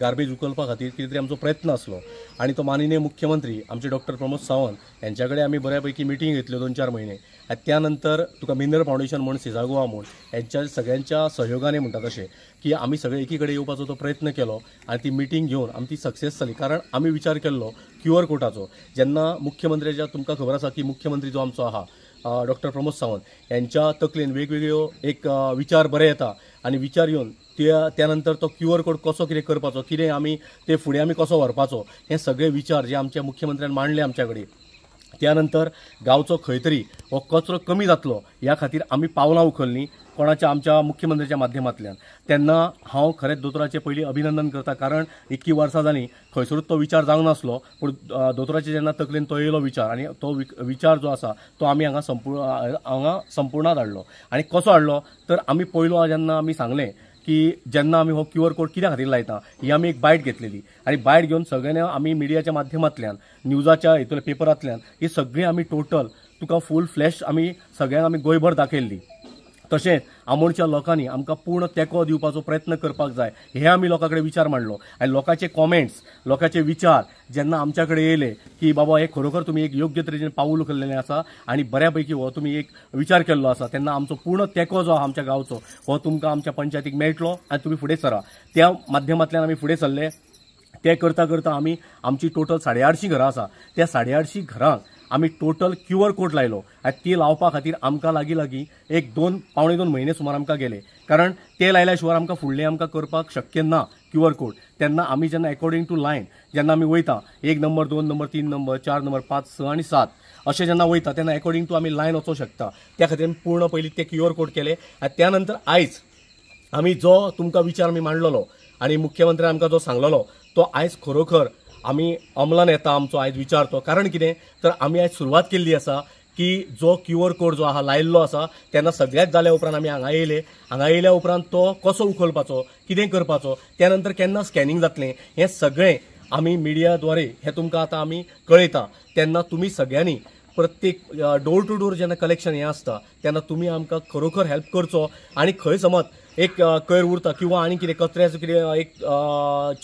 Garbage उखलपा खातीर कितें तरी आमचो प्रयत्न आसलो आनी तो माननीय मुख्यमंत्री आमचे डॉक्टर प्रमोद सावंत यांच्याकडे आमी बऱ्यापैकी मिटींग घेतल्यो 2-4 महिने आनी त्यानंतर तुका मिनरल फाउंडेशन म्हूण सिजागोवा म्हूण यांच्या सगळ्यांच्या सहयोगाने म्हणटा तशें की आमी सगळे एकी कडेन येवपाचो तो प्रयत्न केलो आनी ती मिटींग घेवन आमी ती सक्सेस जाली कारण आमी विचार केल्लो QR कोडाचो जेन्ना मुख्यमंत्र्याच्या तुमकां खबर आसा की मुख्यमंत्री जो आमचो आहा डॉक्टर प्रमोद सावंत यांच्या तकलेन वेगवेगळ्यो एक विचार बरे येता आनी विचार येवन त्यानंतर तो QR कोड कसो कितें करपाचो कितें आमी ते फुडें आमी कसो व्हरपाचो हे सगळे विचार जे आमच्या मुख्यमंत्र्यान मांडले आमच्या कडेन त्यानंतर गांवचो खंय तरी हो कचरो कमी जातलो ह्या खातीर आमी पावलां उखल्लीं कोणाच्या आमच्या मुख्यमंत्र्याच्या माध्यमांतल्यान तेन्ना हांव खरेंच दोतोराचें पयलीं अभिनंदन करता कारण 21 वर्सां जालीं खंयसरूच तो विचार जावंक नासलो पूण दोतोराचे जेन्ना तकलेन तो येयलो विचार आनी तो विचार जो आसा तो आमी हांगा संपूर्णांत हाडलो आनी कसो हाडलो तर आमी पयलो जेन्ना आमी सांगलें की जेन्ना आमी हो QR कोड कित्या खातीर लायता ही आमी एक बायट घेतलेली आनी बायट घेवन सगळ्यांनी आमी मिडियाच्या माध्यमांतल्यान न्यूजाच्या हितूंतल्या पेपरांतल्यान ही सगळी आमी टोटल तुका फूल फ्लॅश आमी सगळ्यांक आमी गोंयभर दाखयल्ली तशेंच आमोणच्या लोकांनी आमकां पूर्ण तेंको दिवपाचो प्रयत्न करपाक जाय हे आमी लोकां कडेन विचार मांडलो आनी लोकांचे कॉमेंट्स लोकांचे विचार जेन्ना आमच्या कडेन येयले की बाबा हे खरोखर तुमी एक योग्य तरेचें पाऊल उखल्लेलें आसा आनी बऱ्यापैकी हो तुमी एक विचार केल्लो आसा तेन्ना आमचो पूर्ण तेंको जो आहा आमच्या गांवचो हो तुमकां आमच्या पंचायतीक मेळटलो आनी तुमी फुडें सरा त्या माध्यमांतल्यान आमी फुडें सरले ते करता करता आमी आमची टोटल 850 घरां आसा त्या 850 घरांक आमी टोटल QR कोड लायलो आनी ती लावपा खातीर आमकां लागीं एक 2-2.5 म्हयने सुमार आमकां गेले कारण ते लायल्या शिवाय आमकां फुडलें आमकां करपाक शक्य ना QR कोड तेन्ना आमी जेन्ना अकॉर्डिंग टू लायन जेन्ना आमी वयता 1 नंबर 2 नंबर 3 नंबर 4 नंबर 5 6 आनी 7 अशें जेन्ना वयता तेन्ना अकॉर्डिंग टू आमी लायन वचूंक शकता त्या खातीर आमी पूर्ण पयलीं ते QR कोड केले आनी त्यानंतर आयज आमी जो तुमकां विचार आमी मांडलेलो आनी मुख्यमंत्र्यान आमकां जो सांगलेलो तो आयज खरोखर आमी अमलान येता आमचो आयज विचार तो कारण कितें तर आमी आयज सुरवात केल्ली आसा की जो QR कोड जो आहा लायल्लो आसा तेन्ना सगळ्यात जाल्या उपरांत आमी हांगा येयल्या उपरांत तो कसो उखलपाचो कितें करपाचो त्यानंतर केन्ना स्कॅनिंग जातलें हें सगळें आमी मिडियाद्वारे हें तुमकां आतां आमी कळयता तेन्ना तुमी सगळ्यांनी प्रत्येक डोर टू डोर जेन्ना कलेक्शन हें आसता तेन्ना तुमी आमकां खरोखर हेल्प करचो आनी खंय समज एक कोयर उरता किंवा आनी कितें कचऱ्याचो कितें एक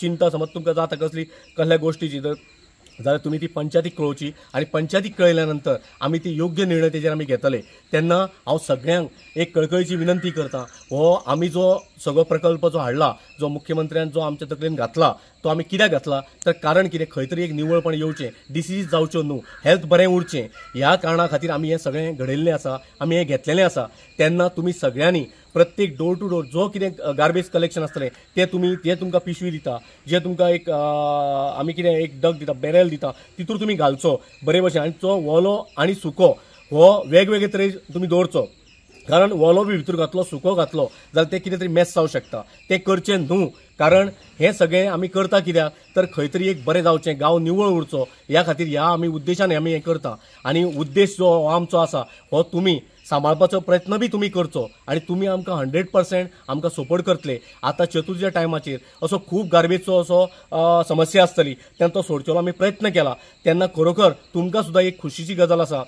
चिंता समज तुमकां जाता कसल्या गोश्टीची जाल्यार तुमी ती पंचायतीक कळोवची आनी पंचायतीक कळयल्या नंतर आमी ती योग्य निर्णय तेजेर आमी घेतले तेन्ना हांव सगळ्यांक एक कळकळीची विनंती करता हो आमी जो सगळो प्रकल्प जो हाडला जो मुख्यमंत्र्यान जो आमच्या तकलेन घातला तो आमी कित्याक घातला तर कारण कितें खंय तरी एक निवळपण येवचें डिसीज जावच्यो न्हू हेल्थ बरें उरचें ह्या कारणा खातीर आमी हें सगळें घडयल्लें आसा आमी हें घेतलेलें आसा तेन्ना तुमी सगळ्यांनी प्रत्येक डोर टू डोर जो कितें गार्बेज कलेक्शन आसतलें ते तुमकां पिशवी दिता जे तुमकां एक आमी कितें एक डग दिता बॅरल दिता तितूर तुमी घालचो बरे भशेन आनी तो वोलो आनी सुको हो वेगवेगळे तरेन तुमी दवरचो कारण वोलो बी भितर घातलो सुको घातलो जाल्यार ते कितें तरी मॅस जावंक शकता ते करचें न्हू कारण हें सगळें आमी करता कित्याक तर खंय तरी एक बरें जावचें गांव निवळ उरचो ह्या खातीर ह्या आमी उद्देशान आमी हें करता आनी उद्देश जो आमचो आसा हो तुमी सांबाळपाचो प्रयत्न बी तुमी करचो आनी तुमी आमकां 100% आमकां सपोर्ट करतले आतां चतुर्थीच्या टायमाचेर असो खूब गार्बेजचो असो समस्या आसतली तेन्ना तो सोडचो आमी प्रयत्न केला तेन्ना खरोखर तुमकां सुद्दां एक खुशीची गजाल आसा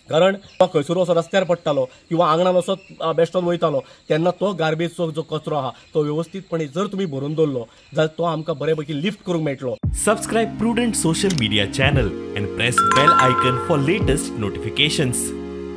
कारण तो खंयसर असो रस्त्यार पडटालो किंवा आंगणान असो बेश्टोन वयतालो तेन्ना तो गार्बेजचो जो कचरो आहा तो व्यवस्थितपणे जर तुमी भरून दवरलो जाल्यार तो आमकां बऱ्यापैकी लिफ्ट करूंक मेळटलो Subscribe Prudent social media channel and press bell icon for latest notifications.